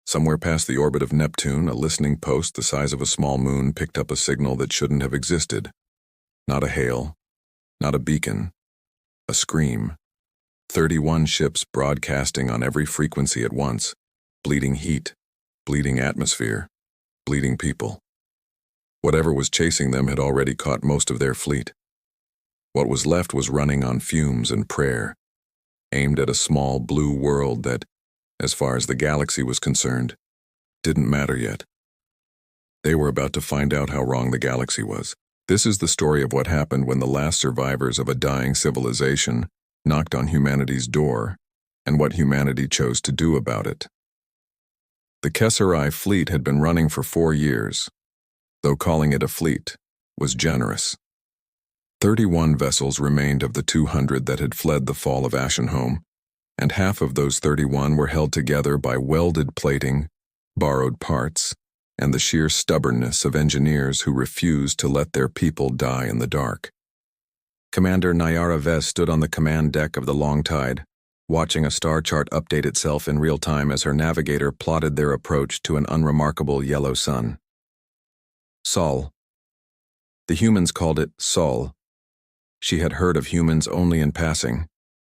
Somewhere past the orbit of Neptune, a listening post the size of a small moon picked up a signal that shouldn't have existed. Not a hail, not a beacon, a scream. 31 ships broadcasting on every frequency at once. Bleeding heat, bleeding atmosphere, bleeding people. Whatever was chasing them had already caught most of their fleet. What was left was running on fumes and prayer, aimed at a small blue world that, as far as the galaxy was concerned, didn't matter yet. They were about to find out how wrong the galaxy was. This is the story of what happened when the last survivors of a dying civilization knocked on humanity's door, and what humanity chose to do about it. The HFY fleet had been running for 4 years, though calling it a fleet was generous. 31 vessels remained of the 200 that had fled the fall of Asylum, and half of those 31 were held together by welded plating, borrowed parts, and the sheer stubbornness of engineers who refused to let their people die in the dark. Commander Nayara Vez stood on the command deck of the Long Tide, watching a star chart update itself in real time as her navigator plotted their approach to an unremarkable yellow sun. Sol. The humans called it Sol. She had heard of humans only in passing,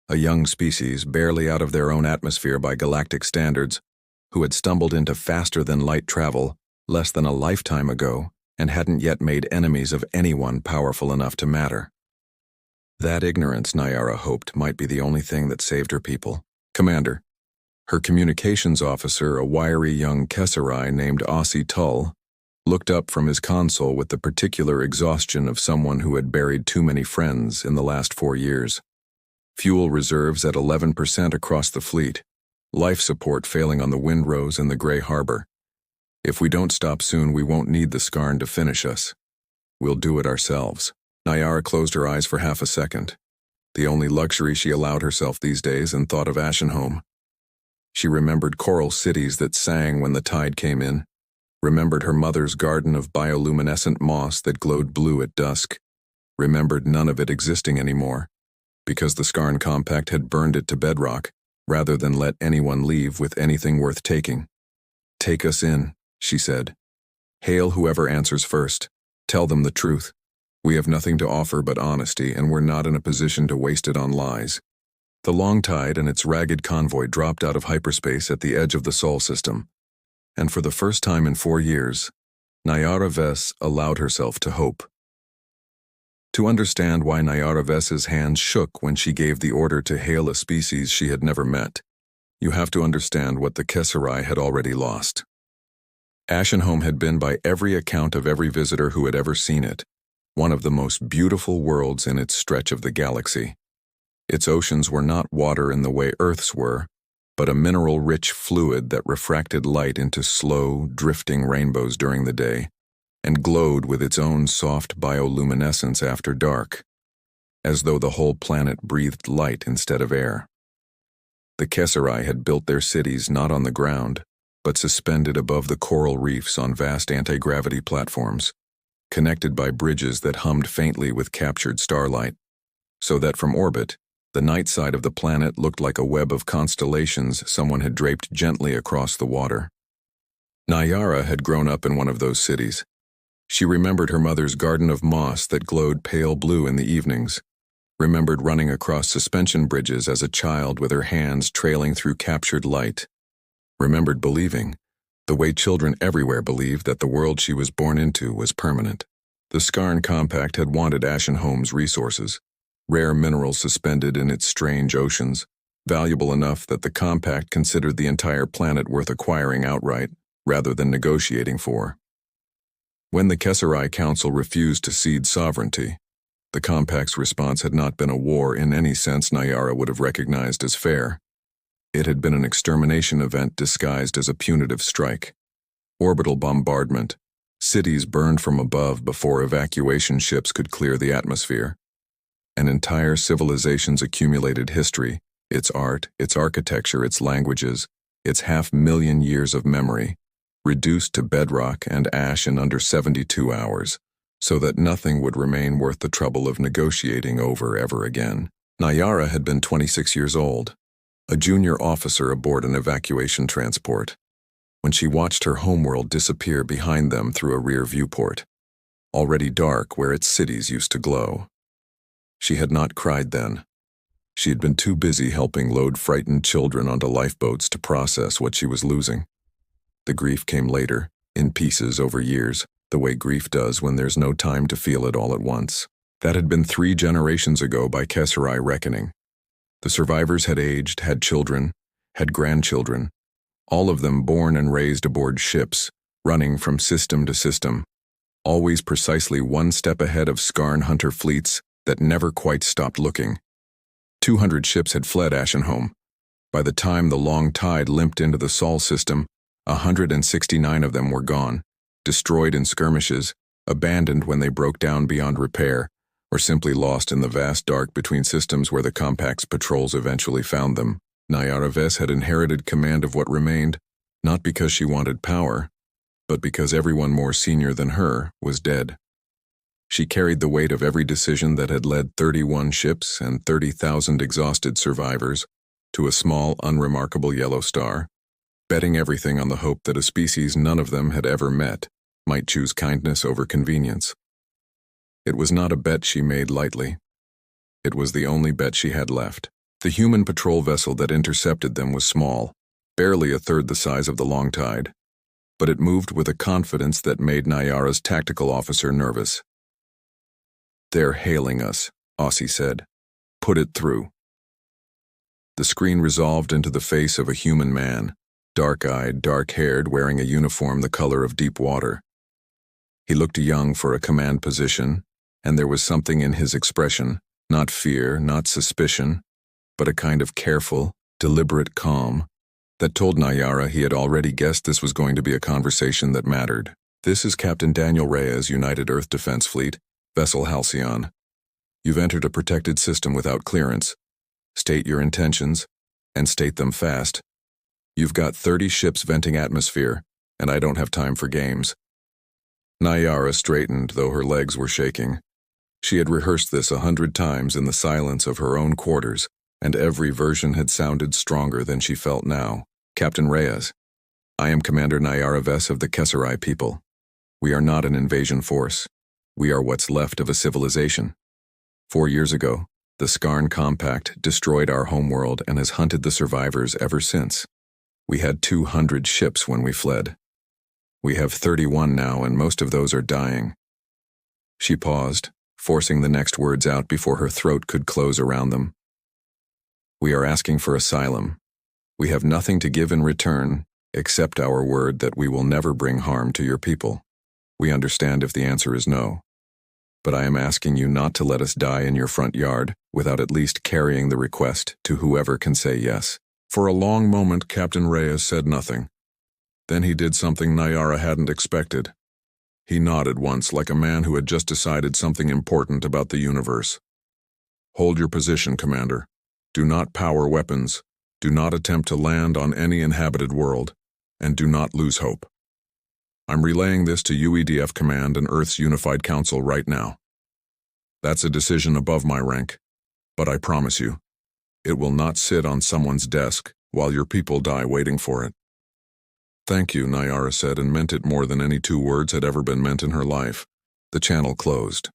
a young species barely out of their own atmosphere by galactic standards, who had stumbled into faster-than-light travel less than a lifetime ago and hadn't yet made enemies of anyone powerful enough to matter. That ignorance, Nayara hoped, might be the only thing that saved her people. Commander. Her communications officer, a wiry young HFY named Aussie Tull, looked up from his console with the particular exhaustion of someone who had buried too many friends in the last 4 years. Fuel reserves at 11% across the fleet, life support failing on the Windrose and the Grey Harbor. If we don't stop soon, we won't need the Skarn to finish us. We'll do it ourselves. Nayara closed her eyes for half a second, the only luxury she allowed herself these days, and thought of Ashenholm. She remembered coral cities that sang when the tide came in, remembered her mother's garden of bioluminescent moss that glowed blue at dusk, remembered none of it existing anymore, because the Skarn Compact had burned it to bedrock, rather than let anyone leave with anything worth taking. "Take us in," she said. "Hail whoever answers first. Tell them the truth. We have nothing to offer but honesty, and we're not in a position to waste it on lies." The Long Tide and its ragged convoy dropped out of hyperspace at the edge of the Sol system, and for the first time in 4 years, Nayara Vez allowed herself to hope. To understand why Nayara Vez's hands shook when she gave the order to hail a species she had never met, you have to understand what the HFY had already lost. Ashenholm had been, by every account of every visitor who had ever seen it, one of the most beautiful worlds in its stretch of the galaxy. Its oceans were not water in the way Earth's were, but a mineral-rich fluid that refracted light into slow, drifting rainbows during the day, and glowed with its own soft bioluminescence after dark, as though the whole planet breathed light instead of air. The HFY had built their cities not on the ground, but suspended above the coral reefs on vast anti-gravity platforms, connected by bridges that hummed faintly with captured starlight, so that from orbit, the night side of the planet looked like a web of constellations someone had draped gently across the water. Nayara had grown up in one of those cities. She remembered her mother's garden of moss that glowed pale blue in the evenings, remembered running across suspension bridges as a child with her hands trailing through captured light, remembered believing, the way children everywhere believed, that the world she was born into was permanent. The Skarn Compact had wanted Ashenholm's resources, rare minerals suspended in its strange oceans, valuable enough that the Compact considered the entire planet worth acquiring outright, rather than negotiating for. When the HFY Council refused to cede sovereignty, the Compact's response had not been a war in any sense Nayara would have recognized as fair. It had been an extermination event disguised as a punitive strike. Orbital bombardment, cities burned from above before evacuation ships could clear the atmosphere. An entire civilization's accumulated history, its art, its architecture, its languages, its 500,000 years of memory, reduced to bedrock and ash in under 72 hours, so that nothing would remain worth the trouble of negotiating over ever again. Nayara had been 26 years old, a junior officer aboard an evacuation transport. when she watched her homeworld disappear behind them through a rear viewport, already dark where its cities used to glow. She had not cried then. She had been too busy helping load frightened children onto lifeboats to process what she was losing. The grief came later, in pieces over years, the way grief does when there's no time to feel it all at once. That had been 3 generations ago by HFY reckoning. The survivors had aged, had children, had grandchildren, all of them born and raised aboard ships, running from system to system, always precisely one step ahead of Scarn hunter fleets that never quite stopped looking. 200 ships had fled Ashenhome. By the time the long tide limped into the Sol system, 169 of them were gone, destroyed in skirmishes, abandoned when they broke down beyond repair, or simply lost in the vast dark between systems where the Compact's patrols eventually found them. Nayara Ves had inherited command of what remained, not because she wanted power, but because everyone more senior than her was dead. She carried the weight of every decision that had led 31 ships and 30,000 exhausted survivors to a small, unremarkable yellow star, betting everything on the hope that a species none of them had ever met might choose kindness over convenience. It was not a bet she made lightly. It was the only bet she had left. The human patrol vessel that intercepted them was small, barely a third the size of the long tide, but it moved with a confidence that made Nayara's tactical officer nervous. "They're hailing us," Aussie said. "Put it through." The screen resolved into the face of a human man, dark-eyed, dark-haired, wearing a uniform the color of deep water. He looked young for a command position, and there was something in his expression, not fear, not suspicion, but a kind of careful, deliberate calm that told Nayara he had already guessed this was going to be a conversation that mattered. "This is Captain Daniel Reyes, United Earth Defense Fleet, Vessel Halcyon. You've entered a protected system without clearance. State your intentions, and state them fast. You've got 30 ships venting atmosphere, and I don't have time for games." Nayara straightened, though her legs were shaking. She had rehearsed this 100 times in the silence of her own quarters, and every version had sounded stronger than she felt now. "Captain Reyes, I am Commander Nayara Ves of the Kesserai people. We are not an invasion force. We are what's left of a civilization. 4 years ago, the Scarn Compact destroyed our homeworld and has hunted the survivors ever since. We had 200 ships when we fled. We have 31 now, and most of those are dying." She paused, forcing the next words out before her throat could close around them. "We are asking for asylum. We have nothing to give in return, except our word that we will never bring harm to your people. We understand if the answer is no. But I am asking you not to let us die in your front yard without at least carrying the request to whoever can say yes." For a long moment, Captain Reyes said nothing. Then he did something Nayara hadn't expected. He nodded once like a man who had just decided something important about the universe. "Hold your position, Commander. Do not power weapons. Do not attempt to land on any inhabited world. And do not lose hope. I'm relaying this to UEDF Command and Earth's Unified Council right now. That's a decision above my rank, but I promise you, it will not sit on someone's desk while your people die waiting for it." "Thank you," Nayara said, and meant it more than any 2 words had ever been meant in her life. The channel closed.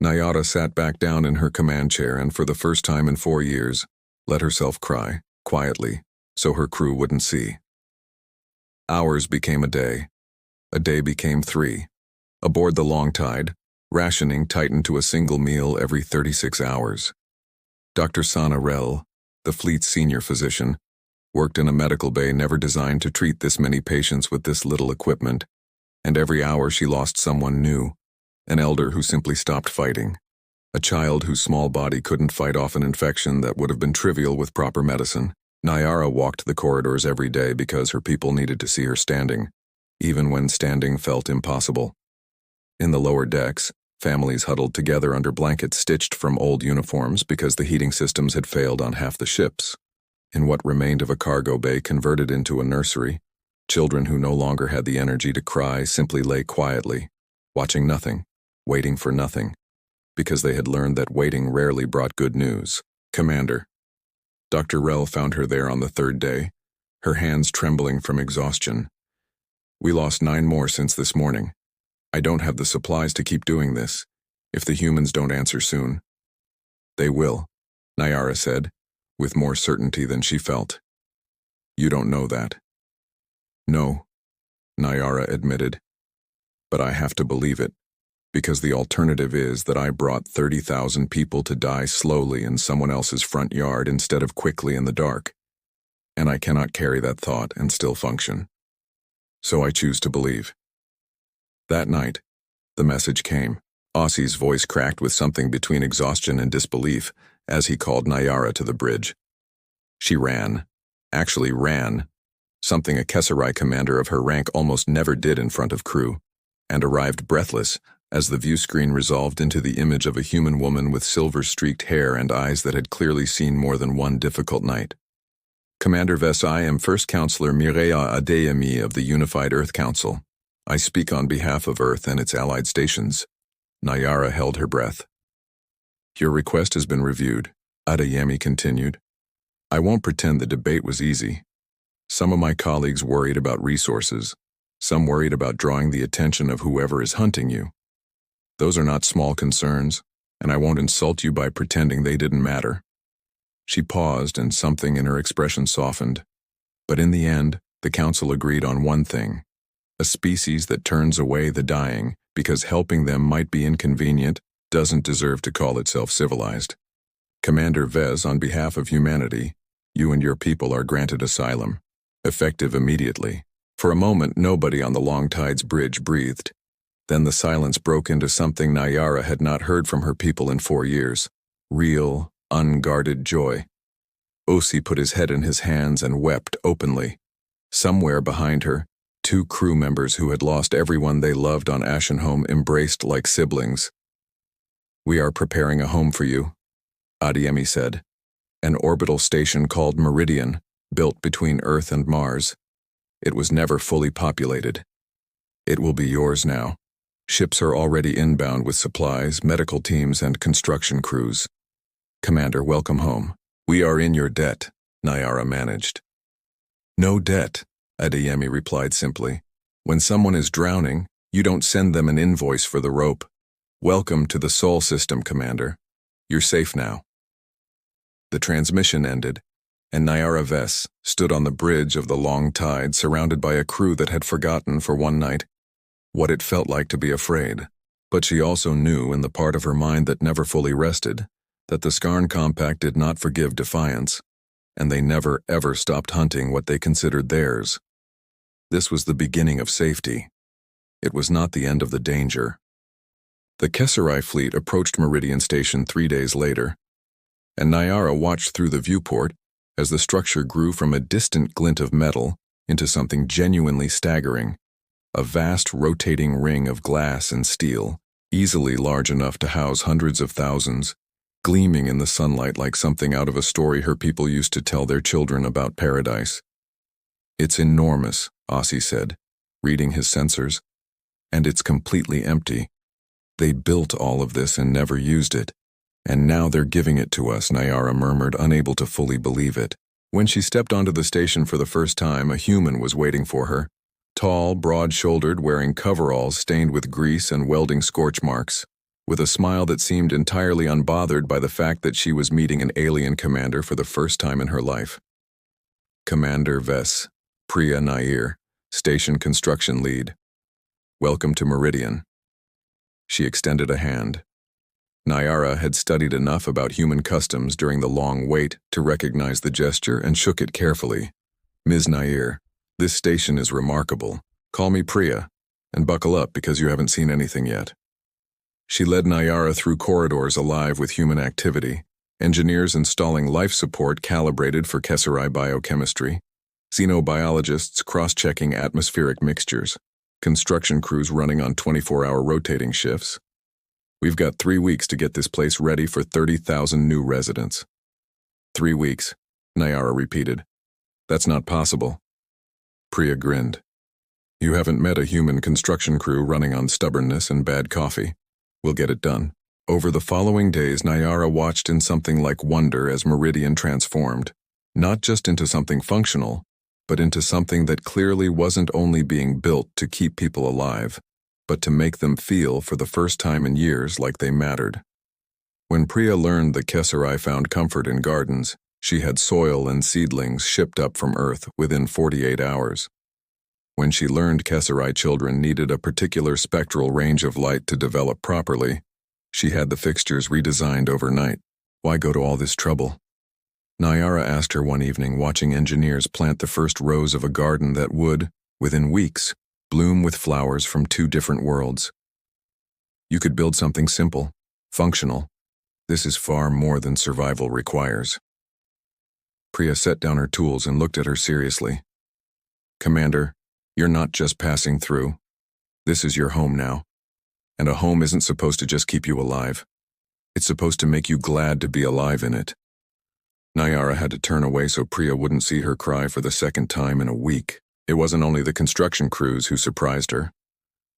Nayara sat back down in her command chair and, for the first time in 4 years, let herself cry, quietly, so her crew wouldn't see. Hours became a day. A day became 3. Aboard the long tide, rationing tightened to a single meal every 36 hours. Dr. Sana Rel, the fleet's senior physician, worked in a medical bay never designed to treat this many patients with this little equipment, and every hour she lost someone new, an elder who simply stopped fighting, a child whose small body couldn't fight off an infection that would have been trivial with proper medicine. Nayara walked the corridors every day because her people needed to see her standing, even when standing felt impossible. In the lower decks, families huddled together under blankets stitched from old uniforms because the heating systems had failed on half the ships. In what remained of a cargo bay converted into a nursery, children who no longer had the energy to cry simply lay quietly, watching nothing, waiting for nothing, because they had learned that waiting rarely brought good news. "Commander." Dr. Rel found her there on the 3rd day, her hands trembling from exhaustion, We lost 9 more since this morning. I don't have the supplies to keep doing this, if the humans don't answer soon. They will, Nyara said, with more certainty than she felt. You don't know that. No, Nyara admitted. But I have to believe it, because the alternative is that I brought 30,000 people to die slowly in someone else's front yard instead of quickly in the dark. And I cannot carry that thought and still function. So I choose to believe. That night, the message came. Ossie's voice cracked with something between exhaustion and disbelief as he called Nyara to the bridge. She ran. Actually ran. Something a Kesserai commander of her rank almost never did in front of crew, and arrived breathless as the view screen resolved into the image of a human woman with silver-streaked hair and eyes that had clearly seen more than one difficult night. Commander Vess, I am First Counselor Mireya Adeyemi of the Unified Earth Council. I speak on behalf of Earth and its allied stations. Nyara held her breath. Your request has been reviewed, Adeyemi continued. I won't pretend the debate was easy. Some of my colleagues worried about resources. Some worried about drawing the attention of whoever is hunting you. Those are not small concerns, and I won't insult you by pretending they didn't matter. She paused, and something in her expression softened. But in the end, the council agreed on one thing: a species that turns away the dying because helping them might be inconvenient doesn't deserve to call itself civilized. Commander Vez, on behalf of humanity, you and your people are granted asylum, effective immediately. For a moment, nobody on the Long Tides Bridge breathed. Then the silence broke into something Nyara had not heard from her people in 4 years: real, unguarded joy. Ossi put his head in his hands and wept openly. Somewhere behind her, 2 crew members who had lost everyone they loved on Ashenholm embraced like siblings. We are preparing a home for you, Adeyemi said. An orbital station called Meridian, built between Earth and Mars. It was never fully populated. It will be yours now. Ships are already inbound with supplies, medical teams, and construction crews. Commander, welcome home. We are in your debt, Nyara managed. No debt, Adeyemi replied simply. When someone is drowning, you don't send them an invoice for the rope. Welcome to the Sol system, Commander. You're safe now. The transmission ended, and Nyara Vess stood on the bridge of the Long Tide surrounded by a crew that had forgotten for one night what it felt like to be afraid. But she also knew in the part of her mind that never fully rested that the Skarn Compact did not forgive defiance, and they never ever stopped hunting what they considered theirs. This was the beginning of safety. It was not the end of the danger. The Kesserai fleet approached Meridian Station 3 days later, and Nyara watched through the viewport as the structure grew from a distant glint of metal into something genuinely staggering, a vast rotating ring of glass and steel, easily large enough to house hundreds of thousands, gleaming in the sunlight like something out of a story her people used to tell their children about paradise. It's enormous, Ossi said, reading his sensors, and it's completely empty. They built all of this and never used it, and now they're giving it to us, Nyara murmured, unable to fully believe it. When she stepped onto the station for the first time, a human was waiting for her, tall, broad-shouldered, wearing coveralls stained with grease and welding scorch marks, with a smile that seemed entirely unbothered by the fact that she was meeting an alien commander for the first time in her life. Commander Vess, Priya Nair, Station Construction Lead. Welcome to Meridian. She extended a hand. Nyara had studied enough about human customs during the long wait to recognize the gesture and shook it carefully. Ms. Nair, this station is remarkable. Call me Priya, and buckle up because you haven't seen anything yet. She led Nyara through corridors alive with human activity, engineers installing life support calibrated for Kesserai biochemistry, xenobiologists cross-checking atmospheric mixtures, construction crews running on 24-hour rotating shifts. We've got 3 weeks to get this place ready for 30,000 new residents. 3 weeks, Nyara repeated. That's not possible. Priya grinned. You haven't met a human construction crew running on stubbornness and bad coffee. We'll get it done. Over the following days, Nyara watched in something like wonder as Meridian transformed, not just into something functional, but into something that clearly wasn't only being built to keep people alive, but to make them feel for the first time in years like they mattered. When Priya learned that Kesari found comfort in gardens, she had soil and seedlings shipped up from Earth within 48 hours. When she learned Kesari children needed a particular spectral range of light to develop properly, she had the fixtures redesigned overnight. Why go to all this trouble? Nayara asked her one evening, watching engineers plant the first rows of a garden that would, within weeks, bloom with flowers from two different worlds. You could build something simple, functional. This is far more than survival requires. Priya set down her tools and looked at her seriously. Commander, you're not just passing through. This is your home now. And a home isn't supposed to just keep you alive. It's supposed to make you glad to be alive in it. Nayara had to turn away so Priya wouldn't see her cry for the second time in a week. It wasn't only the construction crews who surprised her.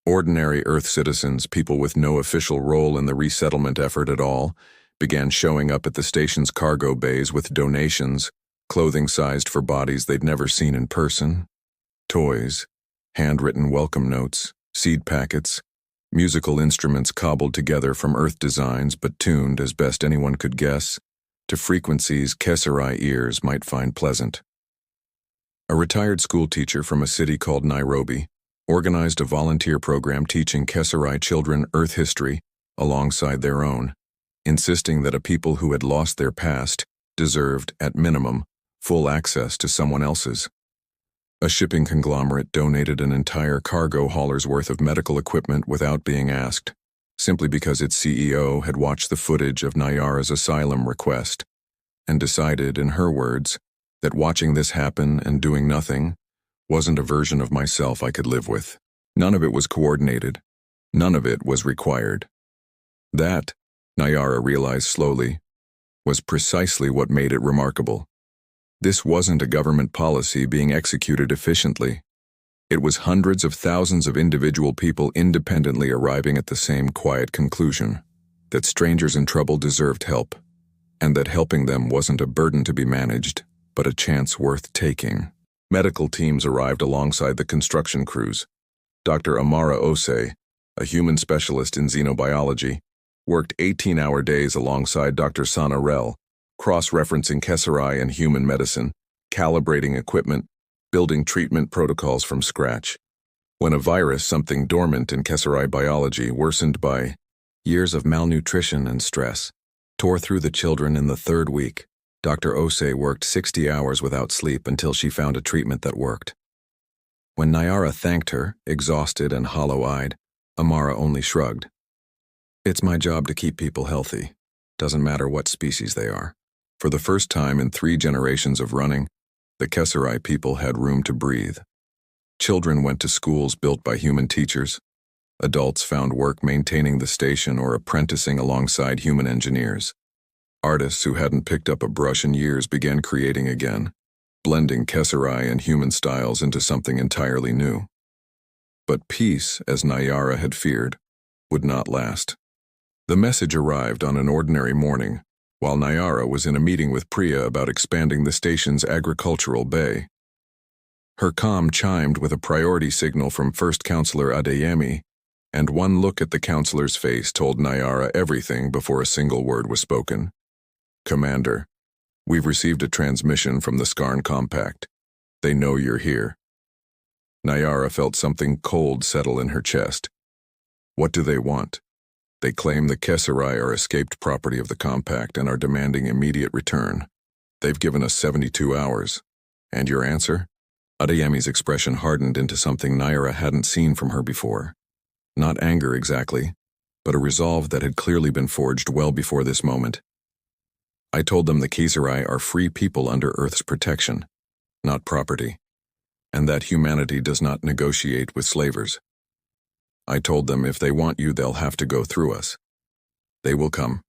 Ordinary Earth citizens, people with no official role in the resettlement effort at all, began showing up at the station's cargo bays with donations, clothing sized for bodies they'd never seen in person, toys, handwritten welcome notes, seed packets, musical instruments cobbled together from Earth designs but tuned, as best anyone could guess, to frequencies Kesari ears might find pleasant. A retired schoolteacher from a city called Nairobi organized a volunteer program teaching Kesari children Earth history alongside their own, insisting that a people who had lost their past deserved, at minimum, full access to someone else's. A shipping conglomerate donated an entire cargo hauler's worth of medical equipment without being asked, simply because its CEO had watched the footage of Nayara's asylum request and decided, in her words, that watching this happen and doing nothing wasn't a version of myself I could live with. None of it was coordinated. None of it was required. That, Nayara realized slowly, was precisely what made it remarkable. This wasn't a government policy being executed efficiently. It was hundreds of thousands of individual people independently arriving at the same quiet conclusion, that strangers in trouble deserved help, and that helping them wasn't a burden to be managed, but a chance worth taking. Medical teams arrived alongside the construction crews. Dr. Amara Osei, a human specialist in xenobiology, worked 18-hour days alongside Dr. Sana Rel, cross-referencing Kesari and human medicine, calibrating equipment, building treatment protocols from scratch. When a virus, something dormant in Kesari biology, worsened by years of malnutrition and stress, tore through the children in the third week, Dr. Osei worked 60 hours without sleep until she found a treatment that worked. When Nayara thanked her, exhausted and hollow-eyed, Amara only shrugged. It's my job to keep people healthy. Doesn't matter what species they are. For the first time in 3 generations of running, the Kesari people had room to breathe. Children went to schools built by human teachers. Adults found work maintaining the station or apprenticing alongside human engineers. Artists who hadn't picked up a brush in years began creating again, blending Kesari and human styles into something entirely new. But peace, as Nayara had feared, would not last. The message arrived on an ordinary morning, while Nayara was in a meeting with Priya about expanding the station's agricultural bay. Her comm chimed with a priority signal from First Counselor Adeyemi, and one look at the counselor's face told Nayara everything before a single word was spoken. Commander, we've received a transmission from the Skarn Compact. They know you're here. Nayara felt something cold settle in her chest. What do they want? They claim the Kesari are escaped property of the Compact and are demanding immediate return. They've given us 72 hours. And your answer? Adeyemi's expression hardened into something Nayara hadn't seen from her before. Not anger exactly, but a resolve that had clearly been forged well before this moment. I told them the Kesari are free people under Earth's protection, not property, and that humanity does not negotiate with slavers. I told them if they want you, they'll have to go through us. They will come,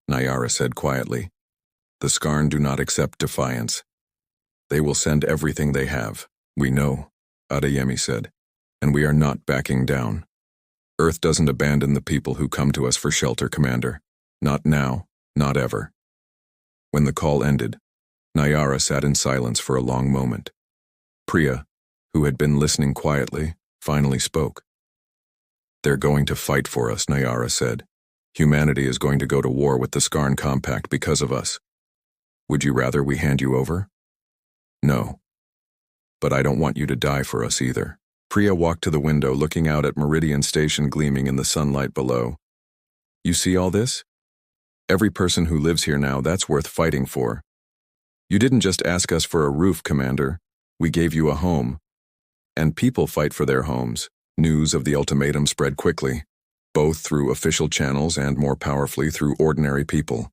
Nayara said quietly. The Skarn do not accept defiance. They will send everything they have. We know, Adeyemi said, and we are not backing down. Earth doesn't abandon the people who come to us for shelter, Commander. Not now, not ever. When the call ended, Nayara sat in silence for a long moment. Priya, who had been listening quietly, finally spoke. "They're going to fight for us," Nayara said. "Humanity is going to go to war with the Skarn Compact because of us. Would you rather we hand you over?" "No. But I don't want you to die for us either." Priya walked to the window, looking out at Meridian Station gleaming in the sunlight below. "You see all this? Every person who lives here now, that's worth fighting for. You didn't just ask us for a roof, Commander. We gave you a home. And people fight for their homes." News of the ultimatum spread quickly, both through official channels and more powerfully through ordinary people.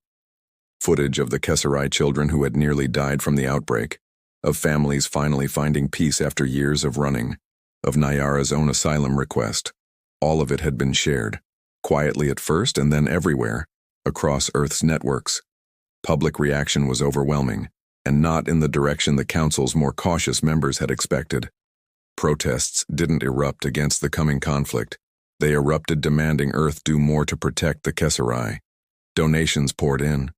Footage of the Kesserai children who had nearly died from the outbreak, of families finally finding peace after years of running, of Nayara's own asylum request. All of it had been shared, quietly at first and then everywhere, across Earth's networks. Public reaction was overwhelming, and not in the direction the Council's more cautious members had expected. Protests didn't erupt against the coming conflict. They erupted demanding Earth do more to protect the Kesserai. Donations poured in.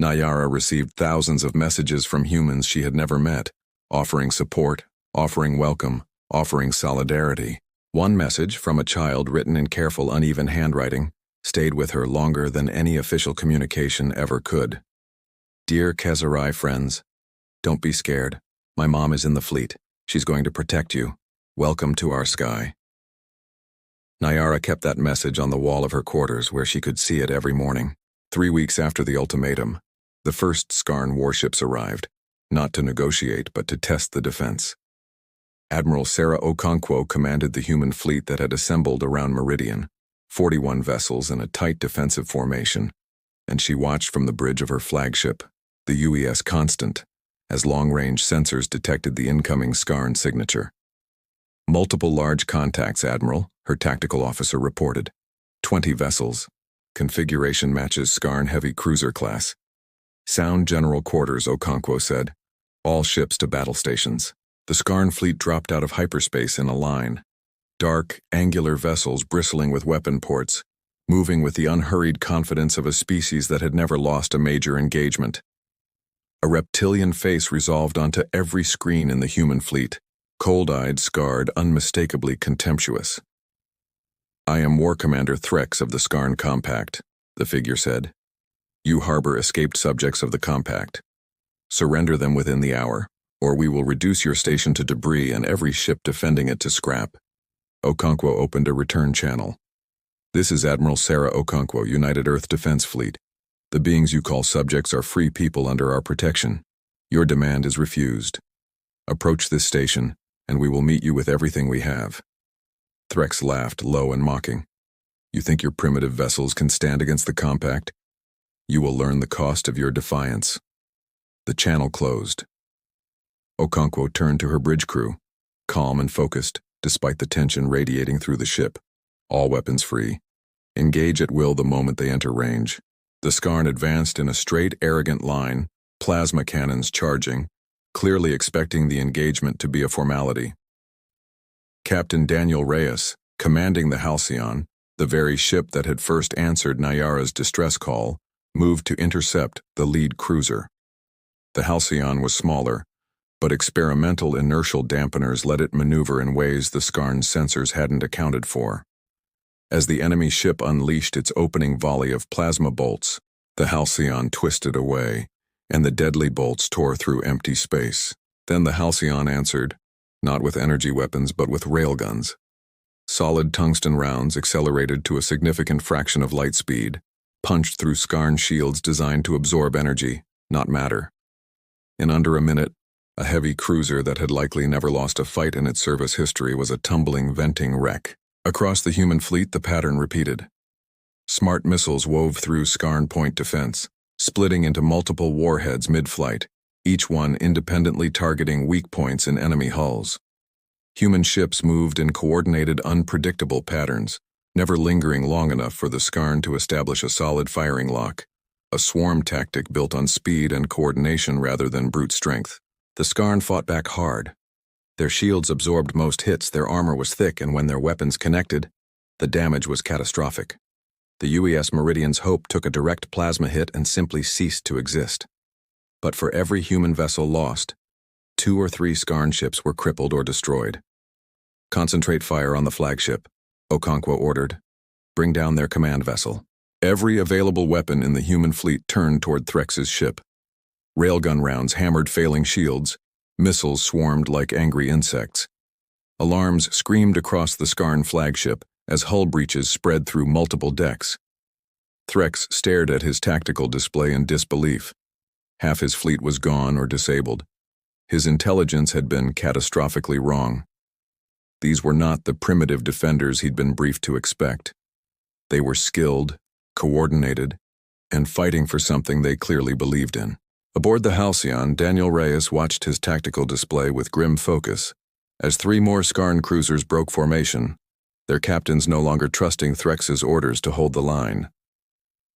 Nayara received thousands of messages from humans she had never met, offering support, offering welcome, offering solidarity. One message, from a child written in careful, uneven handwriting, stayed with her longer than any official communication ever could. "Dear Kesserai friends, don't be scared. My mom is in the fleet. She's going to protect you. Welcome to our sky." Nayara kept that message on the wall of her quarters where she could see it every morning. 3 weeks after the ultimatum, the first Skarn warships arrived, not to negotiate but to test the defense. Admiral Sarah Okonkwo commanded the human fleet that had assembled around Meridian, 41 vessels in a tight defensive formation, and she watched from the bridge of her flagship, the UES Constant, as long-range sensors detected the incoming Skarn signature. "Multiple large contacts, Admiral," her tactical officer reported. 20 vessels. Configuration matches Skarn heavy cruiser class. "Sound general quarters," Okonkwo said. "All ships to battle stations." The Skarn fleet dropped out of hyperspace in a line. Dark, angular vessels bristling with weapon ports, moving with the unhurried confidence of a species that had never lost a major engagement. A reptilian face resolved onto every screen in the human fleet, cold-eyed, scarred, unmistakably contemptuous. "I am War Commander Threx of the Skarn Compact," the figure said. "You harbor escaped subjects of the Compact. Surrender them within the hour, or we will reduce your station to debris and every ship defending it to scrap." Okonkwo opened a return channel. "This is Admiral Sarah Okonkwo, United Earth Defense Fleet. The beings you call subjects are free people under our protection. Your demand is refused. Approach this station, and we will meet you with everything we have." Threx laughed, low and mocking. "You think your primitive vessels can stand against the Compact? You will learn the cost of your defiance." The channel closed. Okonkwo turned to her bridge crew, calm and focused, despite the tension radiating through the ship. "All weapons free. Engage at will the moment they enter range." The Skarn advanced in a straight, arrogant line, plasma cannons charging, clearly expecting the engagement to be a formality. Captain Daniel Reyes, commanding the Halcyon, the very ship that had first answered Nayara's distress call, moved to intercept the lead cruiser. The Halcyon was smaller, but experimental inertial dampeners let it maneuver in ways the Skarn's sensors hadn't accounted for. As the enemy ship unleashed its opening volley of plasma bolts, the Halcyon twisted away, and the deadly bolts tore through empty space. Then the Halcyon answered, not with energy weapons but with railguns. Solid tungsten rounds, accelerated to a significant fraction of light speed, punched through Skarn shields designed to absorb energy, not matter. In under a minute, a heavy cruiser that had likely never lost a fight in its service history was a tumbling, venting wreck. Across the human fleet, the pattern repeated. Smart missiles wove through Skarn point defense, splitting into multiple warheads mid-flight, each one independently targeting weak points in enemy hulls. Human ships moved in coordinated, unpredictable patterns, never lingering long enough for the Skarn to establish a solid firing lock, a swarm tactic built on speed and coordination rather than brute strength. The Skarn fought back hard. Their shields absorbed most hits, their armor was thick, and when their weapons connected, the damage was catastrophic. The UES Meridian's Hope took a direct plasma hit and simply ceased to exist. But for every human vessel lost, 2 or 3 Skarn ships were crippled or destroyed. "Concentrate fire on the flagship," Okonkwo ordered. "Bring down their command vessel." Every available weapon in the human fleet turned toward Threx's ship. Railgun rounds hammered failing shields. Missiles swarmed like angry insects. Alarms screamed across the Skarn flagship as hull breaches spread through multiple decks. Threx stared at his tactical display in disbelief. Half his fleet was gone or disabled. His intelligence had been catastrophically wrong. These were not the primitive defenders he'd been briefed to expect. They were skilled, coordinated, and fighting for something they clearly believed in. Aboard the Halcyon, Daniel Reyes watched his tactical display with grim focus. As 3 more Skarn cruisers broke formation, their captains no longer trusting Threx's orders to hold the line.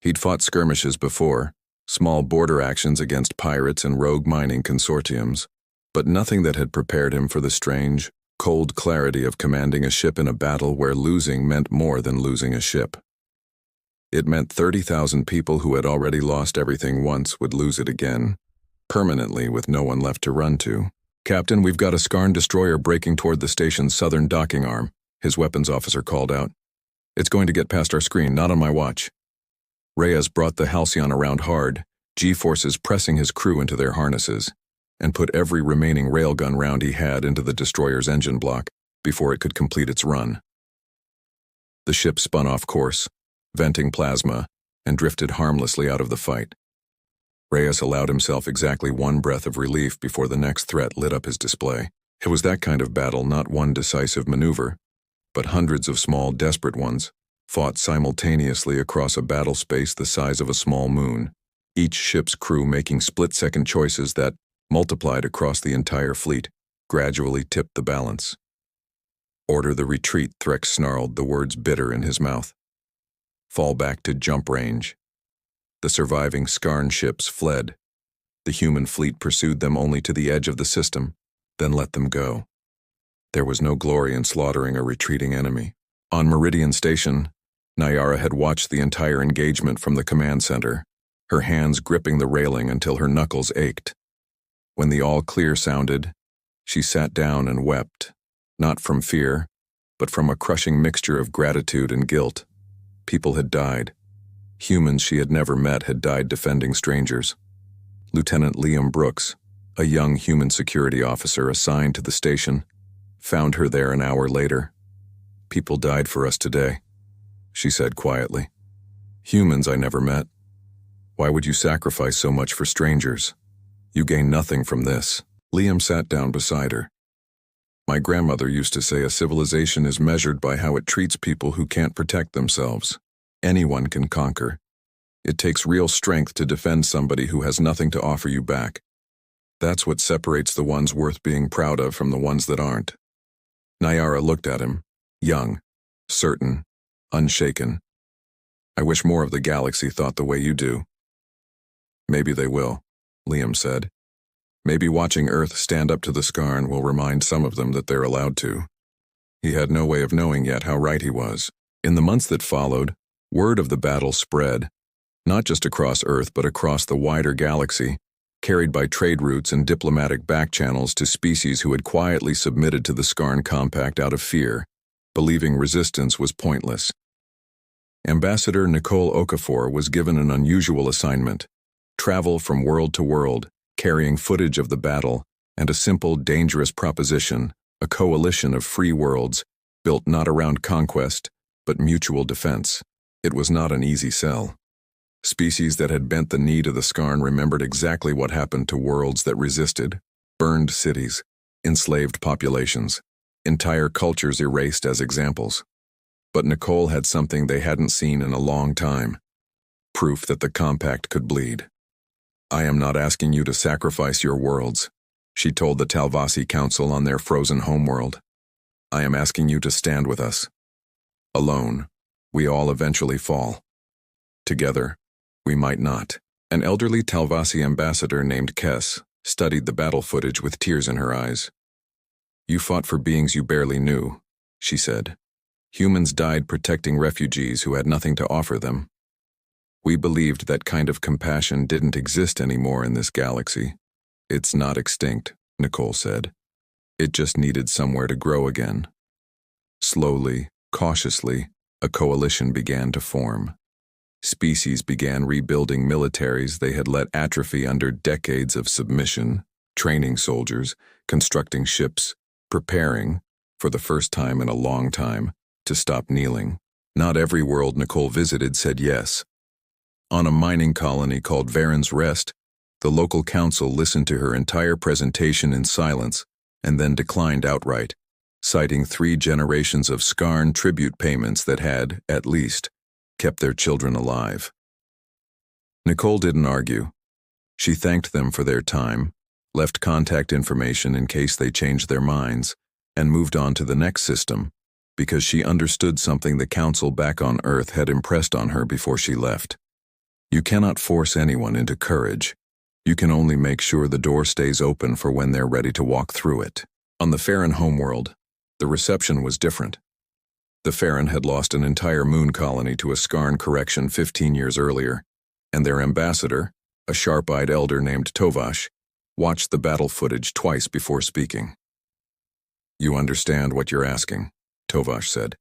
He'd fought skirmishes before, small border actions against pirates and rogue mining consortiums, but nothing that had prepared him for the strange, cold clarity of commanding a ship in a battle where losing meant more than losing a ship. It meant 30,000 people who had already lost everything once would lose it again, permanently with no one left to run to. "Captain, we've got a Skarn destroyer breaking toward the station's southern docking arm," his weapons officer called out. "It's going to get past our screen, not on my watch." Reyes brought the Halcyon around hard, G-forces pressing his crew into their harnesses, and put every remaining railgun round he had into the destroyer's engine block before it could complete its run. The ship spun off course, venting plasma, and drifted harmlessly out of the fight. Reyes allowed himself exactly 1 breath of relief before the next threat lit up his display. It was that kind of battle, not one decisive maneuver, but hundreds of small, desperate ones, fought simultaneously across a battle space the size of a small moon, each ship's crew making split-second choices that, multiplied across the entire fleet, gradually tipped the balance. "Order the retreat," Threx snarled, the words bitter in his mouth. "Fall back to jump range." The surviving Skarn ships fled. The human fleet pursued them only to the edge of the system, then let them go. There was no glory in slaughtering a retreating enemy. On Meridian Station, Nyara had watched the entire engagement from the command center, her hands gripping the railing until her knuckles ached. When the all-clear sounded, she sat down and wept, not from fear, but from a crushing mixture of gratitude and guilt. People had died. Humans she had never met had died defending strangers. Lieutenant Liam Brooks, a young human security officer assigned to the station, found her there an hour later. "People died for us today," she said quietly. "Humans I never met. Why would you sacrifice so much for strangers? You gain nothing from this." Liam sat down beside her. "My grandmother used to say a civilization is measured by how it treats people who can't protect themselves. Anyone can conquer. It takes real strength to defend somebody who has nothing to offer you back. That's what separates the ones worth being proud of from the ones that aren't." Nyara looked at him, young, certain, unshaken. "I wish more of the galaxy thought the way you do." "Maybe they will," Liam said. "Maybe watching Earth stand up to the Skarn will remind some of them that they're allowed to." He had no way of knowing yet how right he was. In the months that followed, word of the battle spread, not just across Earth but across the wider galaxy, carried by trade routes and diplomatic backchannels to species who had quietly submitted to the Skarn Compact out of fear, believing resistance was pointless. Ambassador Nicole Okafor was given an unusual assignment: travel from world to world, carrying footage of the battle and a simple, dangerous proposition, a coalition of free worlds, built not around conquest, but mutual defense. It was not an easy sell. Species that had bent the knee to the Skarn remembered exactly what happened to worlds that resisted: burned cities, enslaved populations, entire cultures erased as examples. But Nicole had something they hadn't seen in a long time: proof that the Compact could bleed. "I am not asking you to sacrifice your worlds," she told the Talvasi Council on their frozen homeworld. "I am asking you to stand with us. Alone, we all eventually fall. Together, we might not." An elderly Talvasi ambassador named Kess studied the battle footage with tears in her eyes. "You fought for beings you barely knew," she said. "Humans died protecting refugees who had nothing to offer them. We believed that kind of compassion didn't exist anymore in this galaxy. It's not extinct, Nicole said. It just needed somewhere to grow again. Slowly, cautiously, a coalition began to form. Species began rebuilding militaries they had let atrophy under decades of submission, training soldiers, constructing ships, preparing, for the first time in a long time, to stop kneeling. Not every world Nicole visited said yes. On a mining colony called Varen's Rest, the local council listened to her entire presentation in silence and then declined outright, citing 3 generations of Skarn tribute payments that had, at least, kept their children alive. Nicole didn't argue. She thanked them for their time, left contact information in case they changed their minds, and moved on to the next system, because she understood something the council back on Earth had impressed on her before she left. You cannot force anyone into courage. You can only make sure the door stays open for when they're ready to walk through it. On the Farron homeworld, the reception was different. The Farron had lost an entire moon colony to a Skarn correction 15 years earlier, and their ambassador, a sharp-eyed elder named Tovash, watched the battle footage twice before speaking. "You understand what you're asking," Tovash said.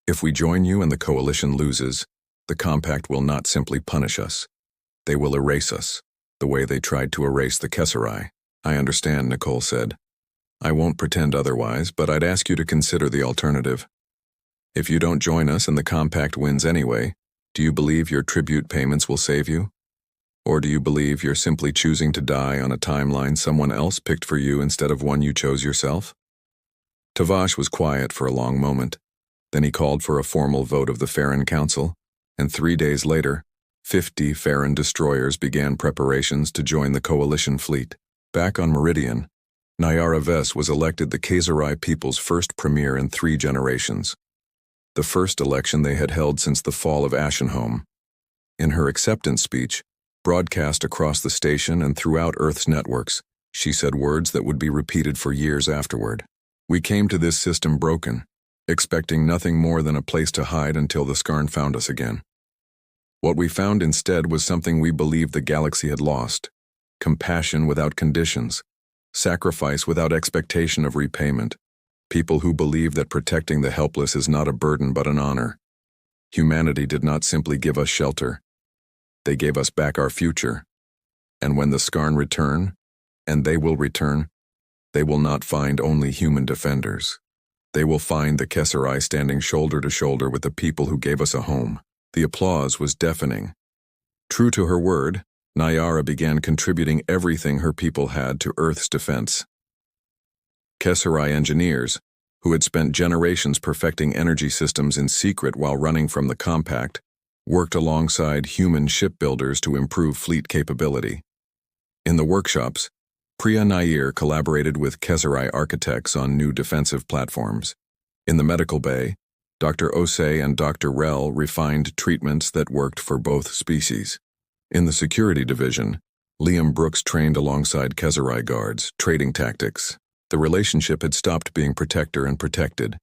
"If we join you and the coalition loses, the compact will not simply punish us. They will erase us, the way they tried to erase the Kesserai." "I understand," Nicole said. "I won't pretend otherwise, but I'd ask you to consider the alternative. If you don't join us and the compact wins anyway, do you believe your tribute payments will save you? Or do you believe you're simply choosing to die on a timeline someone else picked for you instead of one you chose yourself?" Tovash was quiet for a long moment. Then he called for a formal vote of the Farron Council, and 3 days later, 50 Farron destroyers began preparations to join the coalition fleet. Back on Meridian, Nyara Vess was elected the Kesserai people's first premier in 3 generations. The first election they had held since the fall of Ashenholm. In her acceptance speech, broadcast across the station and throughout Earth's networks, she said words that would be repeated for years afterward. "We came to this system broken, expecting nothing more than a place to hide until the Skarn found us again. What we found instead was something we believed the galaxy had lost: compassion without conditions, sacrifice without expectation of repayment, people who believe that protecting the helpless is not a burden but an honor. Humanity did not simply give us shelter. They gave us back our future. And when the Skarn return, and they will return, they will not find only human defenders. They will find the Kesserai standing shoulder to shoulder with the people who gave us a home." The applause was deafening. True to her word, Nyara began contributing everything her people had to Earth's defense. Kesserai engineers, who had spent generations perfecting energy systems in secret while running from the compact, worked alongside human shipbuilders to improve fleet capability. In the workshops, Priya Nair collaborated with Kesserai architects on new defensive platforms. In the medical bay, Dr. Osei and Dr. Rel refined treatments that worked for both species. In the security division, Liam Brooks trained alongside Kesserai guards, trading tactics. The relationship had stopped being protector and protected.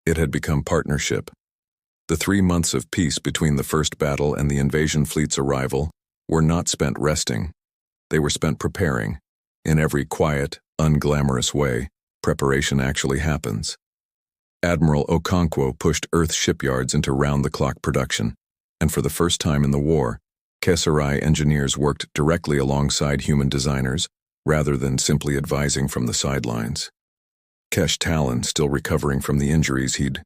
It had become partnership. The 3 months of peace between the first battle and the invasion fleet's arrival were not spent resting. They were spent preparing. In every quiet, unglamorous way, preparation actually happens. Admiral Okonkwo pushed Earth shipyards into round-the-clock production, and for the first time in the war, Kesserai engineers worked directly alongside human designers, rather than simply advising from the sidelines. Kesh Talon, still recovering from the injuries he'd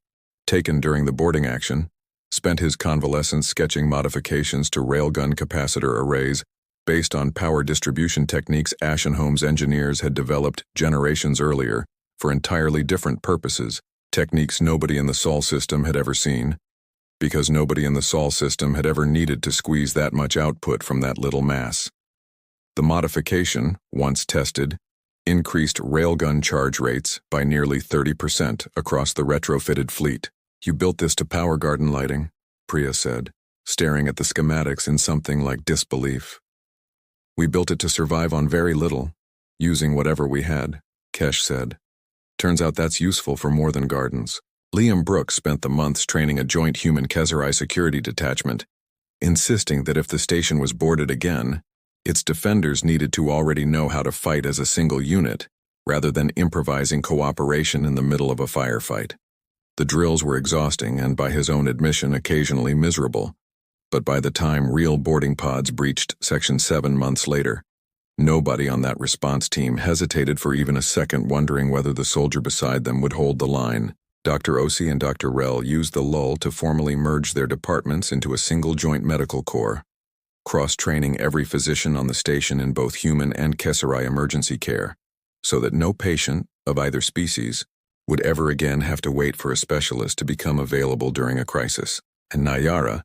taken during the boarding action, spent his convalescence sketching modifications to railgun capacitor arrays based on power distribution techniques Ashenholm's engineers had developed generations earlier for entirely different purposes, techniques nobody in the Sol system had ever seen, because nobody in the Sol system had ever needed to squeeze that much output from that little mass. The modification, once tested, increased railgun charge rates by nearly 30% across the retrofitted fleet. "You built this to power garden lighting," Priya said, staring at the schematics in something like disbelief. "We built it to survive on very little, using whatever we had," Kesh said. "Turns out that's useful for more than gardens." Liam Brooks spent the months training a joint human Kesserai security detachment, insisting that if the station was boarded again, its defenders needed to already know how to fight as a single unit, rather than improvising cooperation in the middle of a firefight. The drills were exhausting and, by his own admission, occasionally miserable. But by the time real boarding pods breached Section 7 months later, nobody on that response team hesitated for even a second, wondering whether the soldier beside them would hold the line. Dr. Osi and Dr. Rel used the lull to formally merge their departments into a single joint medical corps, cross-training every physician on the station in both human and Kesserai emergency care, so that no patient, of either species, would ever again have to wait for a specialist to become available during a crisis. And Nayara,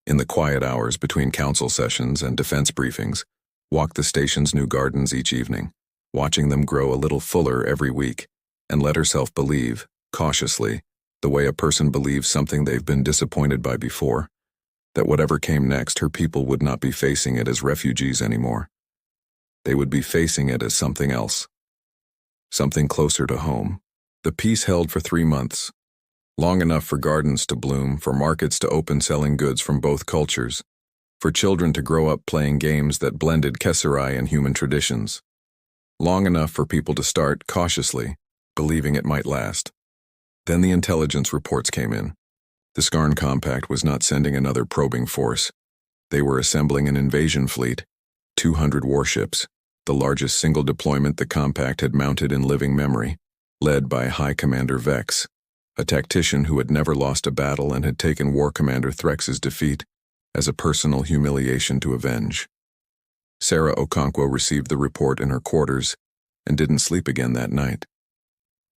in the quiet hours between council sessions and defense briefings, walked the station's new gardens each evening, watching them grow a little fuller every week, and let herself believe, cautiously, the way a person believes something they've been disappointed by before, that whatever came next, her people would not be facing it as refugees anymore. They would be facing it as something else, something closer to home. The peace held for 3 months, long enough for gardens to bloom, for markets to open selling goods from both cultures, for children to grow up playing games that blended Kesserai and human traditions, long enough for people to start, cautiously, believing it might last. Then the intelligence reports came in. The Skarn Compact was not sending another probing force. They were assembling an invasion fleet, 200 warships, the largest single deployment the Compact had mounted in living memory, led by High Commander Vex, a tactician who had never lost a battle and had taken War Commander Threx's defeat as a personal humiliation to avenge. Sarah Okonkwo received the report in her quarters and didn't sleep again that night.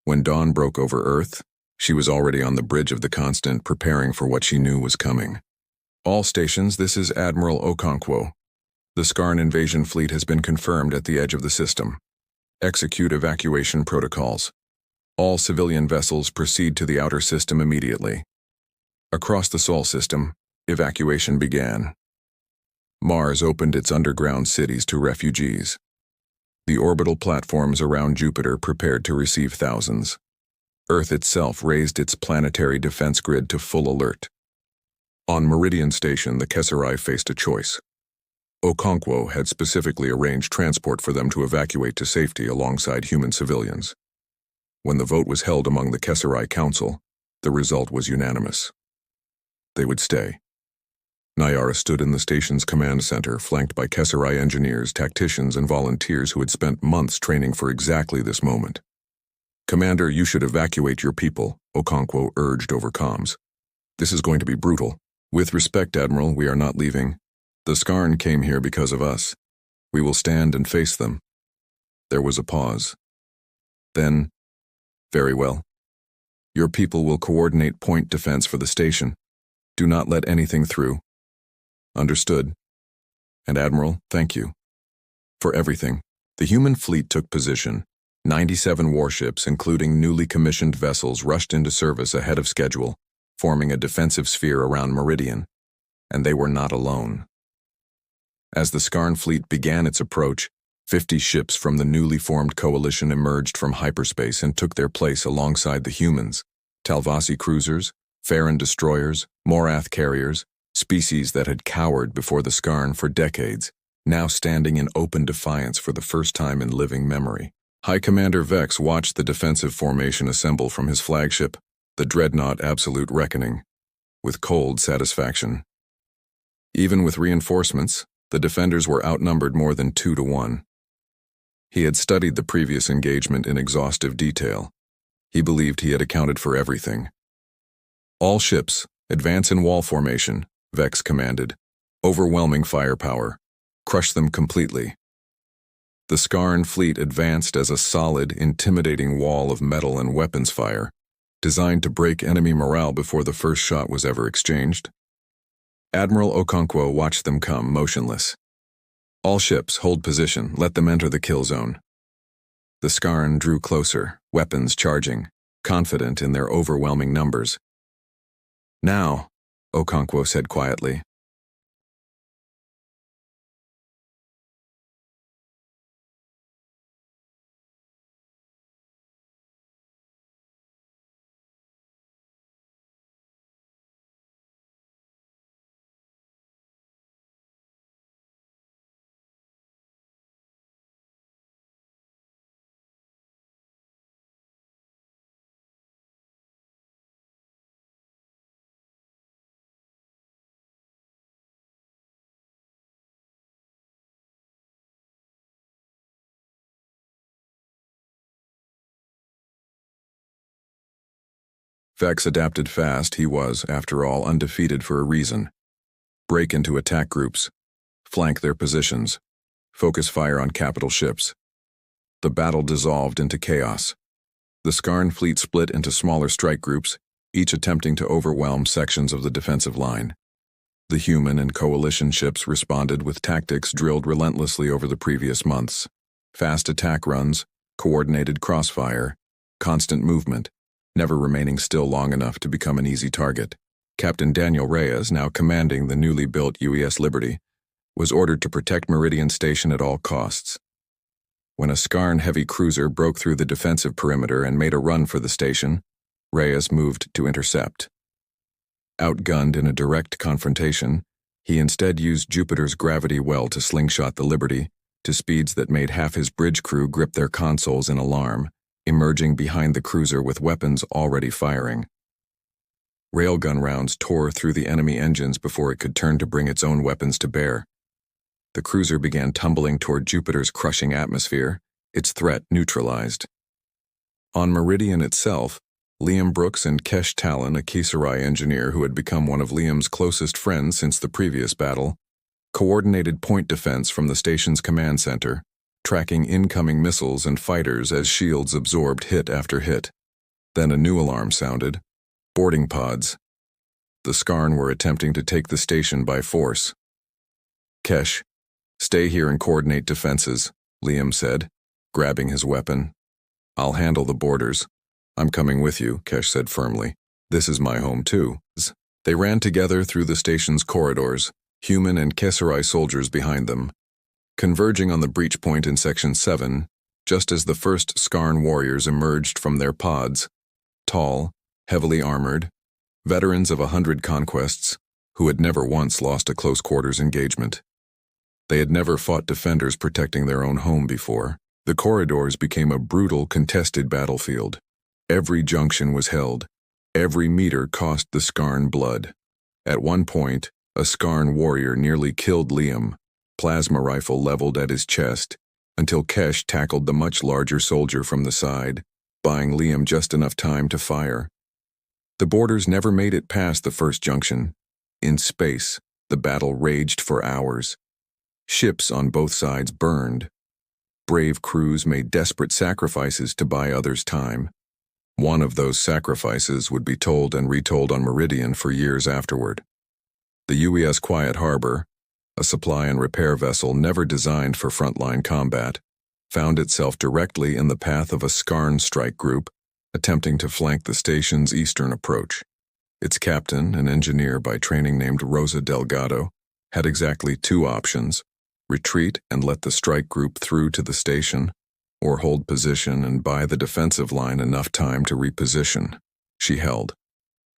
When dawn broke over Earth, she was already on the bridge of the Constant, preparing for what she knew was coming. All stations, this is Admiral Okonkwo. The Skarn invasion fleet has been confirmed at the edge of the system. Execute evacuation protocols. All civilian vessels proceed to the outer system immediately. Across the Sol system, evacuation began. Mars opened its underground cities to refugees. The orbital platforms around Jupiter prepared to receive thousands. Earth itself raised its planetary defense grid to full alert. On Meridian Station, the Kesserai faced a choice. Okonkwo had specifically arranged transport for them to evacuate to safety alongside human civilians. When the vote was held among the Kesserai Council, the result was unanimous. They would stay. Nayara stood in the station's command center, flanked by Kesserai engineers, tacticians, and volunteers who had spent months training for exactly this moment. "Commander, you should evacuate your people," Okonkwo urged over comms. "This is going to be brutal. With respect, Admiral, we are not leaving. The Skarn came here because of us. We will stand and face them." There was a pause. Then, "Very well. Your people will coordinate point defense for the station. Do not let anything through." "Understood. And Admiral, thank you for everything." The human fleet took position. 97 warships, including newly commissioned vessels, rushed into service ahead of schedule, forming a defensive sphere around Meridian. And they were not alone. As the Skarn fleet began its approach, 50 ships from the newly formed coalition emerged from hyperspace and took their place alongside the humans. Talvasi cruisers, Farron destroyers, Morath carriers, species that had cowered before the Skarn for decades, now standing in open defiance for the first time in living memory. High Commander Vex watched the defensive formation assemble from his flagship, the dreadnought Absolute Reckoning, with cold satisfaction. Even with reinforcements, the defenders were outnumbered more than 2 to 1. He had studied the previous engagement in exhaustive detail. He believed he had accounted for everything. "All ships, advance in wall formation," Vex commanded. "Overwhelming firepower. Crush them completely." The Skarn fleet advanced as a solid, intimidating wall of metal and weapons fire, designed to break enemy morale before the first shot was ever exchanged. Admiral Okonkwo watched them come, motionless. "All ships, hold position. Let them enter the kill zone." The Skarn drew closer, weapons charging, confident in their overwhelming numbers. "Now," Okonkwo said quietly. Vex adapted fast. He was, after all, undefeated for a reason. Break into attack groups. Flank their positions. Focus fire on capital ships. The battle dissolved into chaos. The Skarn fleet split into smaller strike groups, each attempting to overwhelm sections of the defensive line. The human and coalition ships responded with tactics drilled relentlessly over the previous months. Fast attack runs, coordinated crossfire, constant movement, never remaining still long enough to become an easy target. Captain Daniel Reyes, now commanding the newly built UES Liberty, was ordered to protect Meridian Station at all costs. When a Skarn heavy cruiser broke through the defensive perimeter and made a run for the station, Reyes moved to intercept. Outgunned in a direct confrontation, he instead used Jupiter's gravity well to slingshot the Liberty to speeds that made half his bridge crew grip their consoles in alarm, emerging behind the cruiser with weapons already firing. Railgun rounds tore through the enemy engines before it could turn to bring its own weapons to bear. The cruiser began tumbling toward Jupiter's crushing atmosphere, its threat neutralized. On Meridian itself, Liam Brooks and Kesh Talon, a Kissarai engineer who had become one of Liam's closest friends since the previous battle, coordinated point defense from the station's command center, tracking incoming missiles and fighters as shields absorbed hit after hit. Then a new alarm sounded. Boarding pods. The Skarn were attempting to take the station by force. Kesh, stay here and coordinate defenses, Liam said, grabbing his weapon. I'll handle the boarders. I'm coming with you, Kesh said firmly. This is my home too. They ran together through the station's corridors, human and Kissarai soldiers behind them. Converging on the breach point in Section 7, just as the first Skarn warriors emerged from their pods, tall, heavily armored, veterans of 100 conquests, who had never once lost a close-quarters engagement. They had never fought defenders protecting their own home before. The corridors became a brutal, contested battlefield. Every junction was held. Every meter cost the Skarn blood. At one point, a Skarn warrior nearly killed Liam, plasma rifle leveled at his chest, until Kesh tackled the much larger soldier from the side, buying Liam just enough time to fire. The boarders never made it past the first junction. In space, the battle raged for hours. Ships on both sides burned. Brave crews made desperate sacrifices to buy others time. One of those sacrifices would be told and retold on Meridian for years afterward. The UES Quiet Harbor, a supply and repair vessel never designed for frontline combat, found itself directly in the path of a Skarn strike group attempting to flank the station's eastern approach. Its captain, an engineer by training named Rosa Delgado, had exactly two options: retreat and let the strike group through to the station, or hold position and buy the defensive line enough time to reposition. She held.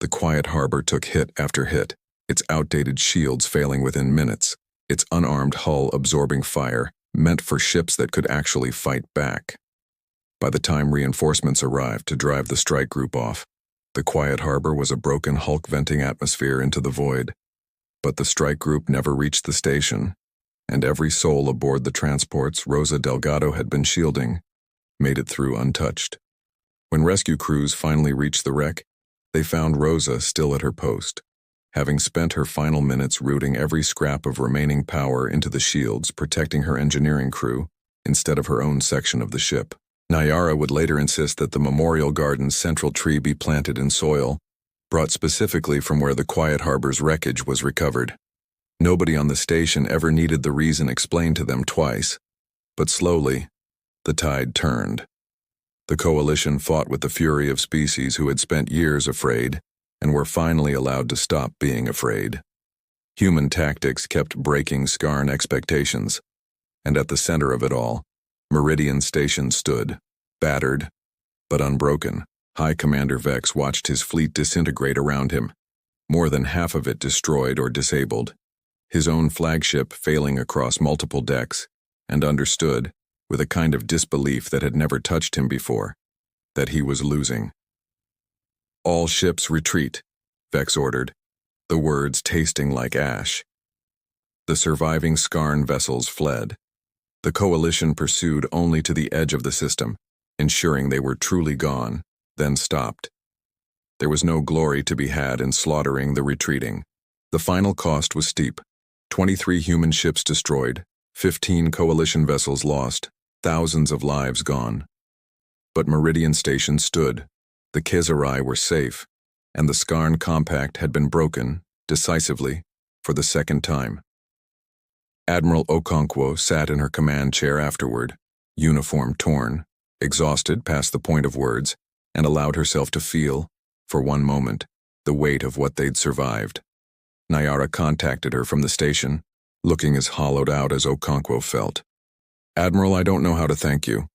The Quiet Harbor took hit after hit, its outdated shields failing within minutes, its unarmed hull absorbing fire meant for ships that could actually fight back. By the time reinforcements arrived to drive the strike group off, the Quiet Harbor was a broken hulk venting atmosphere into the void. But the strike group never reached the station, and every soul aboard the transports Rosa Delgado had been shielding made it through untouched. When rescue crews finally reached the wreck, they found Rosa still at her post, having spent her final minutes rooting every scrap of remaining power into the shields protecting her engineering crew instead of her own section of the ship. Nayara would later insist that the Memorial Garden's central tree be planted in soil, brought specifically from where the Quiet Harbor's wreckage was recovered. Nobody on the station ever needed the reason explained to them twice, but slowly, the tide turned. The coalition fought with the fury of species who had spent years afraid and were finally allowed to stop being afraid. Human tactics kept breaking Skarn expectations, and at the center of it all, Meridian Station stood, battered, but unbroken. High Commander Vex watched his fleet disintegrate around him, more than half of it destroyed or disabled, his own flagship failing across multiple decks, and understood, with a kind of disbelief that had never touched him before, that he was losing. "All ships retreat," Vex ordered, the words tasting like ash. The surviving Skarn vessels fled. The coalition pursued only to the edge of the system, ensuring they were truly gone, then stopped. There was no glory to be had in slaughtering the retreating. The final cost was steep. 23 human ships destroyed, 15 coalition vessels lost, thousands of lives gone. But Meridian Station stood. The Kezerai were safe, and the Skarn Compact had been broken, decisively, for the second time. Admiral Okonkwo sat in her command chair afterward, uniform torn, exhausted past the point of words, and allowed herself to feel, for one moment, the weight of what they'd survived. Nyara contacted her from the station, looking as hollowed out as Okonkwo felt. "Admiral, I don't know how to thank you.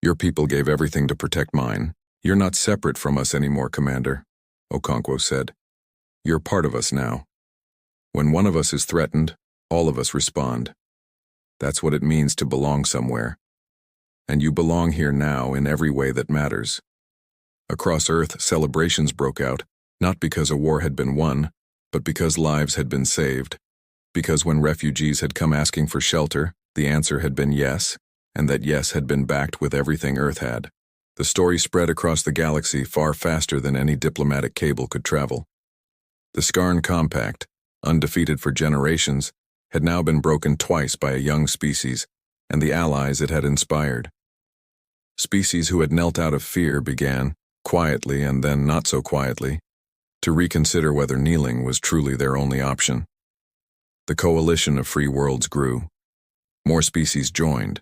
Your people gave everything to protect mine. You're not separate from us anymore, Commander," Okonkwo said. "You're part of us now. When one of us is threatened, all of us respond. That's what it means to belong somewhere. And you belong here now in every way that matters." Across Earth, celebrations broke out, not because a war had been won, but because lives had been saved. Because when refugees had come asking for shelter, the answer had been yes, and that yes had been backed with everything Earth had. The story spread across the galaxy far faster than any diplomatic cable could travel. The Skarn Compact, undefeated for generations, had now been broken twice by a young species and the allies it had inspired. Species who had knelt out of fear began, quietly and then not so quietly, to reconsider whether kneeling was truly their only option. The coalition of free worlds grew. More species joined.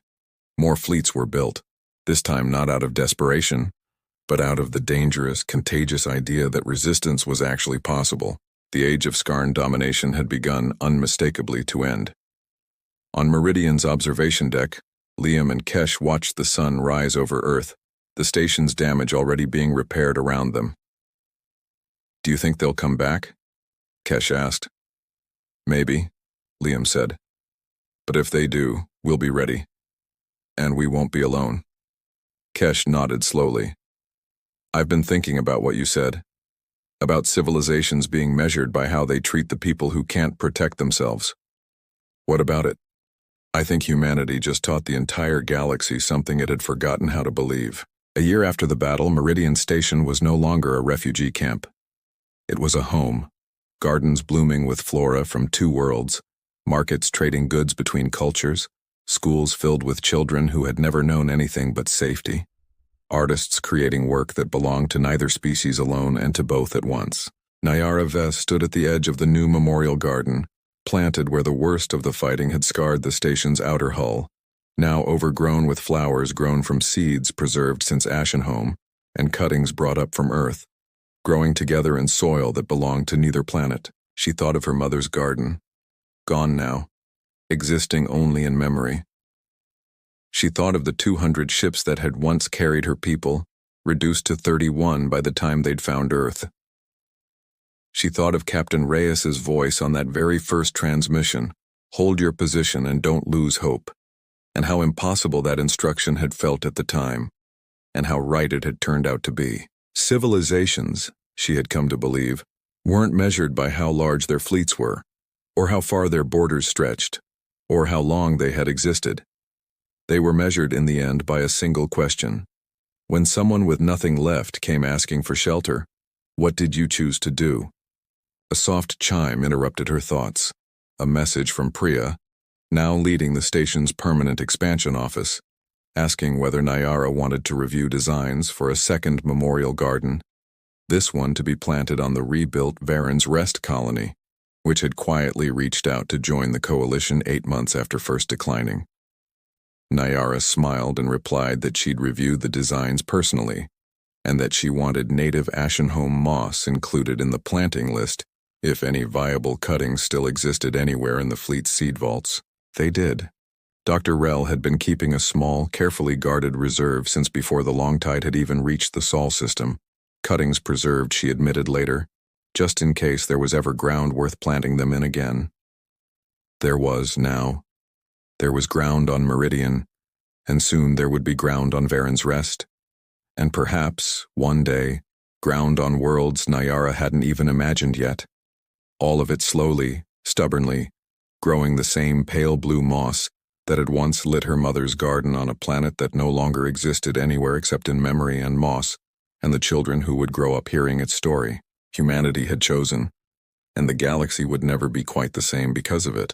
More fleets were built, this time not out of desperation, but out of the dangerous, contagious idea that resistance was actually possible. The age of Skarn domination had begun unmistakably to end. On Meridian's observation deck, Liam and Kesh watched the sun rise over Earth, the station's damage already being repaired around them. "Do you think they'll come back?" Kesh asked. "Maybe," Liam said. "But if they do, we'll be ready. And we won't be alone." Kesh nodded slowly. "I've been thinking about what you said. About civilizations being measured by how they treat the people who can't protect themselves. What about it? I think humanity just taught the entire galaxy something it had forgotten how to believe." A year after the battle, Meridian Station was no longer a refugee camp. It was a home, gardens blooming with flora from two worlds, markets trading goods between cultures, schools filled with children who had never known anything but safety, artists creating work that belonged to neither species alone and to both at once. Nyara Vess stood at the edge of the new memorial garden, planted where the worst of the fighting had scarred the station's outer hull, now overgrown with flowers grown from seeds preserved since Ashenhome and cuttings brought up from Earth, growing together in soil that belonged to neither planet. She thought of her mother's garden, gone now, existing only in memory. She thought of the 200 ships that had once carried her people, reduced to 31 by the time they'd found Earth. She thought of Captain Reyes's voice on that very first transmission, "Hold your position and don't lose hope," and how impossible that instruction had felt at the time, and how right it had turned out to be. Civilizations, she had come to believe, weren't measured by how large their fleets were, or how far their borders stretched, or how long they had existed. They were measured in the end by a single question. When someone with nothing left came asking for shelter, what did you choose to do? A soft chime interrupted her thoughts. A message from Priya, now leading the station's permanent expansion office, asking whether Nyara wanted to review designs for a second memorial garden, this one to be planted on the rebuilt Varen's Rest colony, which had quietly reached out to join the coalition 8 months after first declining. Nyara smiled and replied that she'd reviewed the designs personally, and that she wanted native Ashenhome moss included in the planting list if any viable cuttings still existed anywhere in the fleet's seed vaults. They did. Dr. Rell had been keeping a small, carefully guarded reserve since before the long tide had even reached the Sol system. Cuttings preserved, she admitted later, just in case there was ever ground worth planting them in again. There was now. There was ground on Meridian, and soon there would be ground on Varen's Rest, and perhaps, one day, ground on worlds Nyara hadn't even imagined yet. All of it slowly, stubbornly, growing the same pale blue moss that had once lit her mother's garden on a planet that no longer existed anywhere except in memory and moss, and the children who would grow up hearing its story. Humanity had chosen, and the galaxy would never be quite the same because of it.